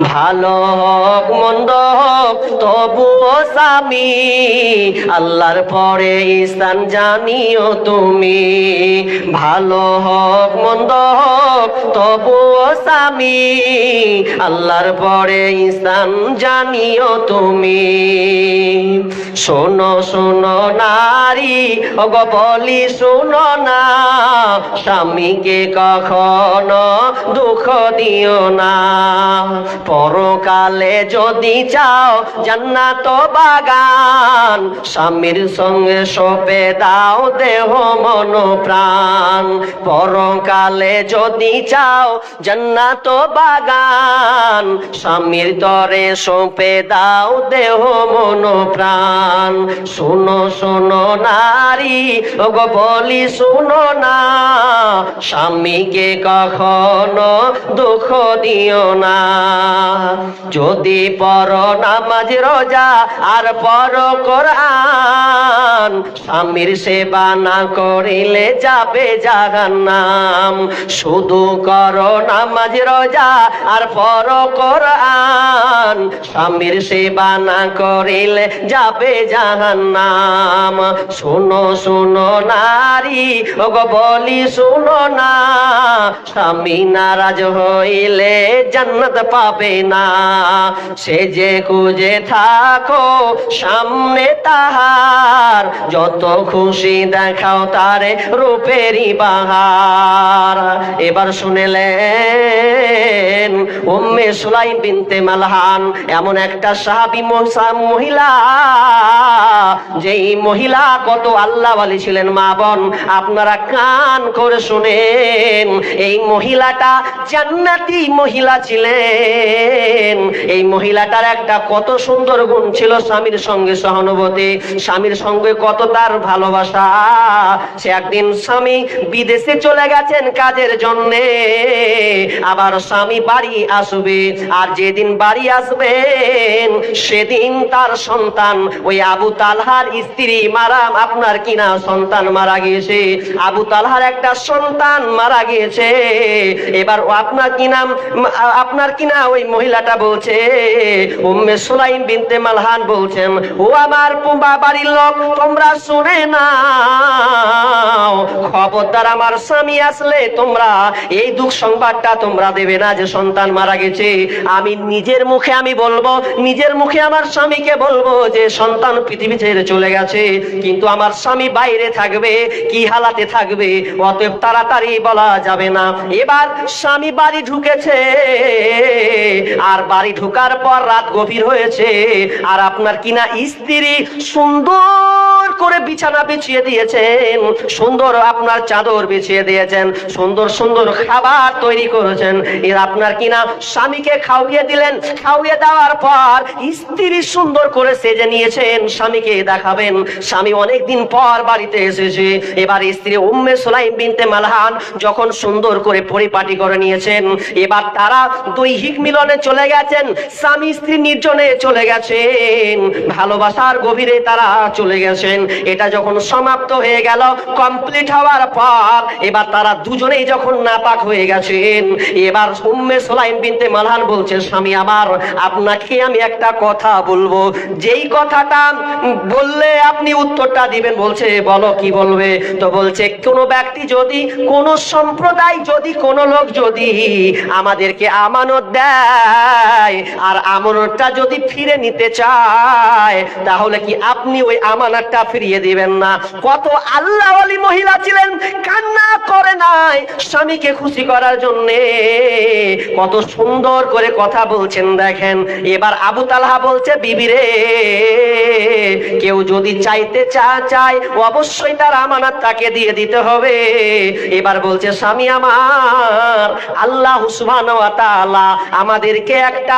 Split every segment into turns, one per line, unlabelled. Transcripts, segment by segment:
ভালো হোক মন্দ হোক তবুও স্বামী আল্লাহর পরে ইহসান জানিও তুমি। ভালো হোক মন্দ হোক তবুও স্বামী আল্লাহর পরে ইহসান জানিও তুমি। শোনো শোনো নারী ওগো বলি শোনো না, স্বামীকে কখনো দুঃখ দিও না। পরকালে যদি চাও জান্নাত বাগান, স্বামীর সঙ্গে সঁপে দাও দেহ মন প্রাণ। পরকালে যদি চাও জান্নাত বাগান, স্বামীর তরে সঁপে দাও দেহ মন প্রাণ। শোনো শোনো নারী ওগো বলি শোনো না, স্বামীকে কখনো দুঃখ দিও না। যদি পড়ো নামাজ রোজা আর পড়ো কোরআন, স্বামীর সেবা না করিলে যাবে জাহান্নাম। শুধু করো নামাজ রোজা আর পড়ো কোরআন, স্বামীর সেবা না করিলে যাবে জাহান্নাম। শোনো শোনো নারী ওগো বলি শোনো না, স্বামী নারাজ হইলে জান্নাত পাবে না। সে যে খুঁজে থাকো সামনে তাহার, যত খুশি দেখাও তারে রূপেরই বাহার। এবার শুনেলেন উম্মে সুলাইম বিনতে মালহান এমন একটা সাহাবী মহিলা, যেই মহিলা কত আল্লাহওয়ালি ছিলেন। মা বোন আপনারা কান করে শুনেন, এই মহিলাটা জান্নাতি মহিলা ছিলেন। এই মহিলাটার একটা কত সুন্দর গুণ ছিল, স্বামীর সঙ্গে সহানুভূতি, স্বামীর সঙ্গে কত তার ভালোবাসা। সে একদিন স্বামী বিদেশে চলে গেছেন কাজের জন্যে, আবার স্বামী বাড়ি আসবে, আর যেদিন বাড়ি আসবেন সেদিন তার সন্তান ওই আবু তালহার স্ত্রী আপনার কিনা সন্তান মারা গিয়েছে। আবু তালহার একটা সন্তান মারা গিয়েছে। এবার আপনার কিনা ওই মহিলাটা বলছে, উম্মে সুলাইম বিনতে মালহান বলছেন, ও আমার বাড়ির লোক তোমরা শুনে নাও, খবরদার আমার স্বামী আসলে তোমরা এই দুঃখ সংবাদটা তোমরা দেবে না যে সন্তান মারা গেছে। আমি নিজের মুখে আমি বলবো, নিজের মুখে আমার স্বামীকে বলবো যে সন্তান পৃথিবী ছেড়ে চলে গেছে, কিন্তু আমার স্বামী বাইরে থাকবে, কি হালাতে থাকবে, অতএব তাড়াতাড়ি বলা যাবে না। এবার স্বামী বাড়ি ঢুকেছে, আর বাড়ি ঢোকার পর রাত গভীর হয়েছে, আর আপনার কিনা স্ত্রী সুন্দর করে বিছানা বিছিয়ে দিয়েছেন, সুন্দর আপনার চাদর বিছিয়ে দিয়েছেন, সুন্দর সুন্দর খাবার তৈরি করেছেন। এর আপনার কিনা স্বামীকে খাওয়িয়ে দিলেন। খাওয়িয়ে দেওয়ার পর স্ত্রী সুন্দর করে সেজে নিয়েছেন, স্বামীকে দেখাবেন। স্বামী অনেকদিন পর বাড়িতে এসেছে। এবার স্ত্রী উম্মে সুলাইম বিনতে মালহান যখন সুন্দর করে পরিপাটি করে নিয়েছেন, এবার তারা দৈহিক মিলনে চলে গেছেন, স্বামী স্ত্রী নির্জনে চলে গেছেন, ভালোবাসার গভীরে তারা চলে গেছেন। এটা যখন সমাপ্ত হয়ে গেল, কমপ্লিট হওয়ার পর এবার তারা দুজনেই যখন নাপাক হয়ে গেছেন, এবার উম্মে সুলাইম বিনতে মালহান বলছে, স্বামী আমার, আপনাকে আমি একটা কথা বলবো, যেই কথাটা বললে আপনি উত্তরটা দিবেন। বলছে বলো কি বলবে? তো বলছে কোন ব্যক্তি যদি, কোন সম্প্রদায় যদি, কোন লোক যদি আমাদেরকে আমানত দেয় আর আমানতটা যদি ফিরে নিতে চায়, তাহলে কি আপনি ওই আমানতটা ফিরিয়ে দিবেন না? কত আল্লাহওয়ালি মহিলা ছিলেন, কান্না করে নাই স্বামীকে খুশি করার জন্য, কত সুন্দর করে কথা বলছেন দেখেন। এবার আবু তালহা বলছে, বিবি রে, কেউ যদি চাইতে চায় অবশ্যই তার আমানত তাকে দিয়ে দিতে হবে। এবার বলছে, স্বামী আমার, আল্লাহ সুবহানাহু ওয়া তাআলা আমাদেরকে একটা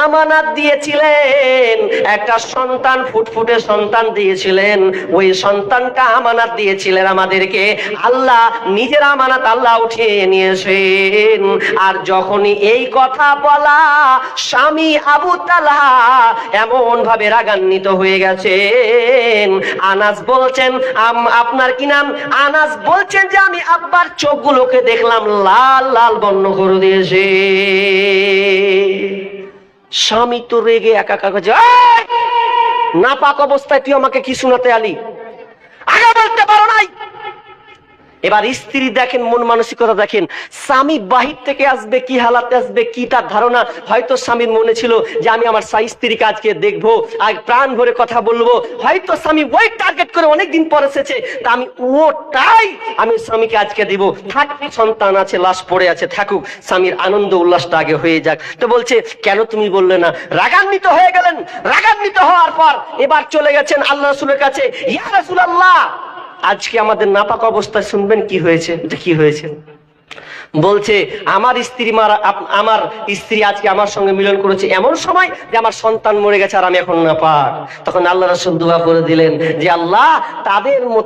আমানত দিয়েছিলেন, একটা সন্তান, ফুটফুটে সন্তান দিয়েছিলেন। ওই সন্তানটা আমানত দিয়েছিলেন আমাদেরকে, আল্লাহ নিজের আমানত আল্লাহ উঠিয়ে নিয়েছেন। আর যখনই এই কথা বলা, স্বামী আবু তালহা এমন ভাবে রাগান্বিত হয়ে গেছেন। আনাস বলছেন, আপনার কি নাম? আনাস বলছেন যে আমি আব্বার চোখগুলোকে দেখলাম লাল লাল বর্ণ করে দিয়েছে। স্বামী তো রেগে একাকার করছে, নাপাক অবস্থায় তুই আমাকে কি শোনাতে আলি, আগে বলতে পারো নাই। এবার স্ত্রী দেখেন, মন মানসিকতা দেখেন, স্বামী বাহির থেকে আসবে, কি হালাতে আসবে, কি তার ধারণা। হয়তো স্বামীর মনে ছিল যে আমি আমার স্ত্রীকে আজকে দেখবো আর প্রাণ ভরে কথা বলবো, হয়তো স্বামী ওই টার্গেট করে অনেকদিন পর এসেছে, তা আমি ওটাই আমি স্বামীকে আজকে দিব। থাক, সন্তান আছে, লাশ পড়ে আছে, থাকুক, স্বামীর আনন্দ উল্লাসটা আগে হয়ে যাক। তো বলছে কেন তুমি বললে না? রাগান্বিত হয়ে গেলেন। রাগান্বিত হওয়ার পর এবার চলে গেছেন আল্লাহ রাসূলের কাছে, ইয়া রাসূলুল্লাহ, আজকে আমাদের নাপাক অবস্থায় শুনবেন কি হয়েছে। কি হয়েছে? বলছে আমার স্ত্রী আজকে আমার সঙ্গে মিলন করেছে এমন সময় যে আমার সন্তান মরে গেছে আর আমি এখন নাপাক। তখন আল্লাহ রাসূল দোয়া করে দিলেন যে আল্লাহ,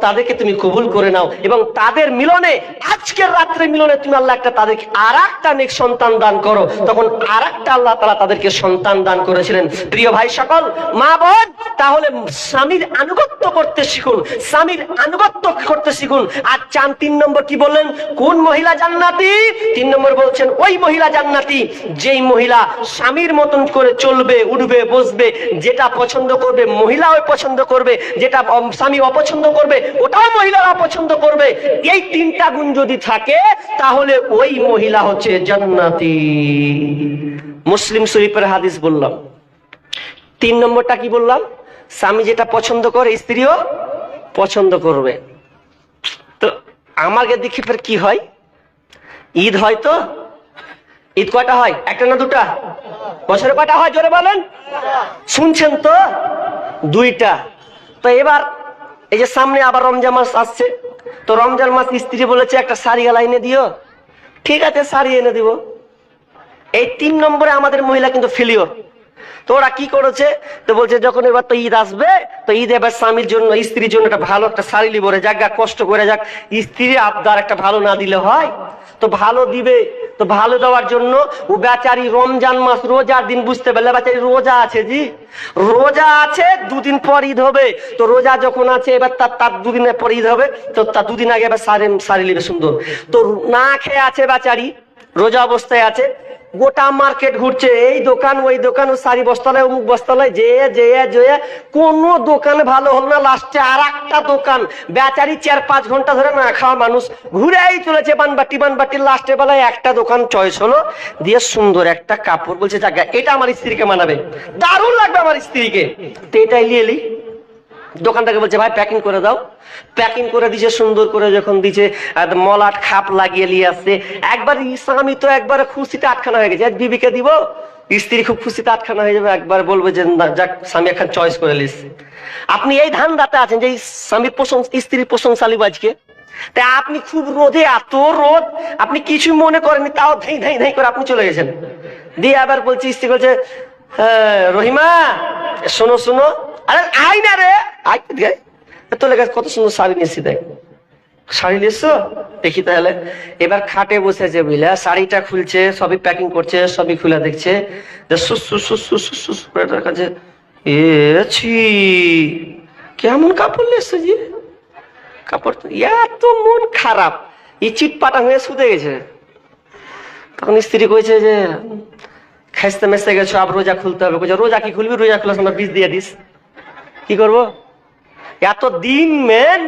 তাদেরকে তুমি কবুল করে নাও এবং তাদের মিলনে, আজকের রাত্রে মিলনে তুমি আল্লাহ তাদেরকে আর একটা নেক সন্তান দান করো। তখন আর একটা আল্লাহ তাআলা তাদেরকে সন্তান দান করেছিলেন। প্রিয় ভাই সকল, মা বোন, তাহলে স্বামীর আনুগত্য করতে শিখুন, স্বামীর আনুগত্য করতে শিখুন। আর 3 নম্বর কি বললেন? কোন মহিলা জান্নাতি? 3 নম্বর বলছেন ওই মহিলা জান্নাতি যেই মহিলা স্বামীর মতন করে চলবে, উঠবে, বসবে, যেটা পছন্দ করবে মহিলাও পছন্দ করবে, যেটা স্বামী অপছন্দ করবে ওটাও মহিলারা পছন্দ করবে। এই 3টা গুণ যদি থাকে তাহলে ওই মহিলা হচ্ছে জান্নাতি। মুসলিম শরীফের হাদিস বললাম। 3 নম্বরটা কি বললাম? স্বামী যেটা পছন্দ করে স্ত্রীও পছন্দ করবে। তো আমাকে দেখি ফের কি হয়? ঈদ হয় তো? ঈদ কয়টা হয়? একটা না দুটা? বছরে কয়টা হয় জোরে বলেন? শুনছেন তো? 2টা। তো এবার এই যে সামনে আবার রমজান মাস আসছে, তো রমজান মাস স্ত্রী বলেছে একটা শাড়ি গালা এনে দিও। ঠিক আছে, শাড়ি এনে দিব। এই 3 নম্বরে আমাদের মহিলা কিন্তু ফেলিওর। তো ওরা কি করেছে? তো বলছে যখন এবার তো ঈদ আসবে, তো ঈদ এবার স্বামীর জন্য, স্ত্রীর জন্য একটা ভালো একটা শাড়ি লিবরে যাক, কষ্ট করে যাক, স্ত্রীর আবদার একটা ভালো না দিলে হয়? তো ভালো দিবে। তো ভালো দেওয়ার জন্য ও বেচারি রমজান মাস রোজার দিন, বুঝতে পারলে বেচারি রোজা আছে, জি রোজা আছে, 2 দিন পর ঈদ হবে। তো রোজা যখন আছে এবার তার 2 দিনের পর ঈদ হবে, তো তার 2 দিন আগে এবার শাড়ি লিবে সুন্দর। তো না খেয়ে আছে বেচারি, রোজা অবস্থায় আছে, গোটা মার্কেট ঘুরছে, এই দোকান ওই দোকান, ও শাড়ি বস্তালায়, অমুক বস্তালায়, যে কোনো দোকানে ভালো হলো না। লাস্টে আর একটা দোকান, বেচারি 4-5 ঘন্টা ধরে না খাওয়া মানুষ ঘুরেই চলেছে বানবাটি। লাস্টের বেলায় একটা দোকান চয়েস হলো, দিয়ে সুন্দর একটা কাপড়, বলছে জায়গা এটা আমার স্ত্রীকে মানাবে, দারুণ লাগবে আমার স্ত্রীকে। তো এটাই নিয়ে এলি। দোকানটাকে বলছে ভাই প্যাকিং করে দাও। প্যাকিং করে দিছে সুন্দর করে, যখন দিছে মলাট খাপ লাগিয়ে নিয়ে আসছে। একবার স্বামী তো একবারে খুশিতে আটখানা হয়ে গেছে, বিবিকে দিব, স্ত্রী খুব খুশিতে আটখানা হয়ে যাবে, একবার বলবে যে যাক স্বামী এখন চয়েস করে নিস। আপনি এই ধান্দাতে আছেন যে স্বামীর স্ত্রীর প্রশংসালি আজকে, তাই আপনি খুব রোদে, এত রোদ, আপনি কিছু মনে করেননি, তাও ধাই করে আপনি চলে গেছেন। দিয়ে আবার বলছে, স্ত্রী বলছে রহিমা শোনো, আরে আই না রে, তোর কাছে কত সুন্দর শাড়ি নিয়েছি, দেখ শাড়ি নিয়েছো, দেখি তাহলে। এবার খাটে বসেছে বুঝলে, শাড়িটা খুলছে, সবই প্যাকিং করছে, সবই খুলে দেখছে, কাছে কেমন কাপড় নিয়েছো জি, কাপড় এত মন খারাপ, এই চিটপাটা হয়ে শুতে গেছে। তখন স্ত্রী কইছে যে খাইতে মেসে গেছো, আবার রোজা খুলতে হবে। রোজা কি খুলবি? রোজা খুলে আমার বীজ দিয়ে দিস, কি করবো? এত দিন মেন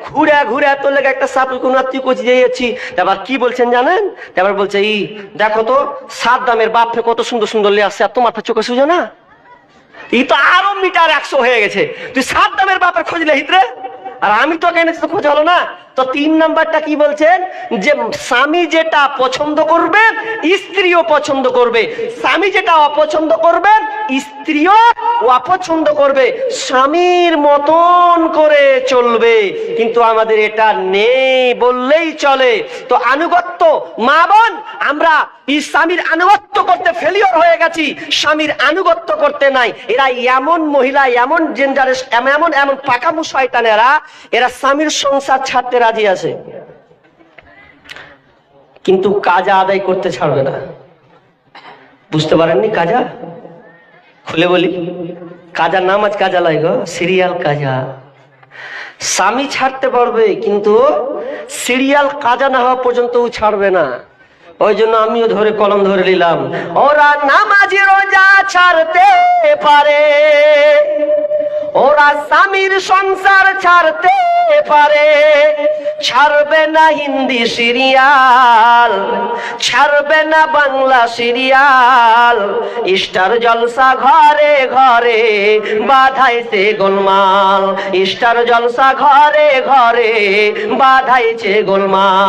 ঘুরে এত লেগে একটা সাপুর কোন তুই কোচি যাইছি। এবার কি বলছেন জানেন? এবার বলছে দেখো তো সাদ্দামের বাপ কত সুন্দর সুন্দর লে আসছে, আর তোমার চোখে সুজে না, এই তো আরো মিটার 100 হয়ে গেছে। তুই সাদ্দামের বাপের খোঁজলে হিতরে, আর আমি তো এনেছি, তো খোঁজ হলো না। তো 3 নাম্বারটা কি বলছেন? যে স্বামী যেটা পছন্দ করবে স্ত্রীও পছন্দ করবে, স্বামী যেটা অপছন্দ করবে স্ত্রীও অপছন্দ করবে, স্বামীর মতন করে চলবে। কিন্তু আমাদের এটা নেই বললেই চলে। তো আনুগত্য, মা বোন, আমরা স্বামীর আনুগত্য করতে ফেলিওর হয়ে গেছি, স্বামীর আনুগত্য করতে নাই। এরা এমন মহিলা, এমন জেন্ডারেশন, এমন পাকামু শয়তানেরা, এরা স্বামীর সংসার ছাড়তে রাজি আছে, কিন্তু কাজা আদায় করতে ছাড়বে না। বুঝতে পারেননি? কাজা খুলে বলি, কাজার নাম আজ কাজা লাই গো, সিরিয়াল কাজা। স্বামী ছাড়তে পারবে, কিন্তু সিরিয়াল কাজা না হওয়া পর্যন্ত ও ছাড়বে না। ওই জন্য আমিও ধরে কলম ধরে নিলাম, ওরা নামাজি রোজা ছাড়তে পারে, ওরা স্বামীর সংসার ছাড়তে পারে, ছাড়বে না হিন্দি সিরিয়াল, ছাড়বে না বাংলা সিরিয়াল, স্টার জলসা ঘরে ঘরে বাধাইছে গোলমাল, স্টার জলসা ঘরে ঘরে বাধাইছে গোলমাল।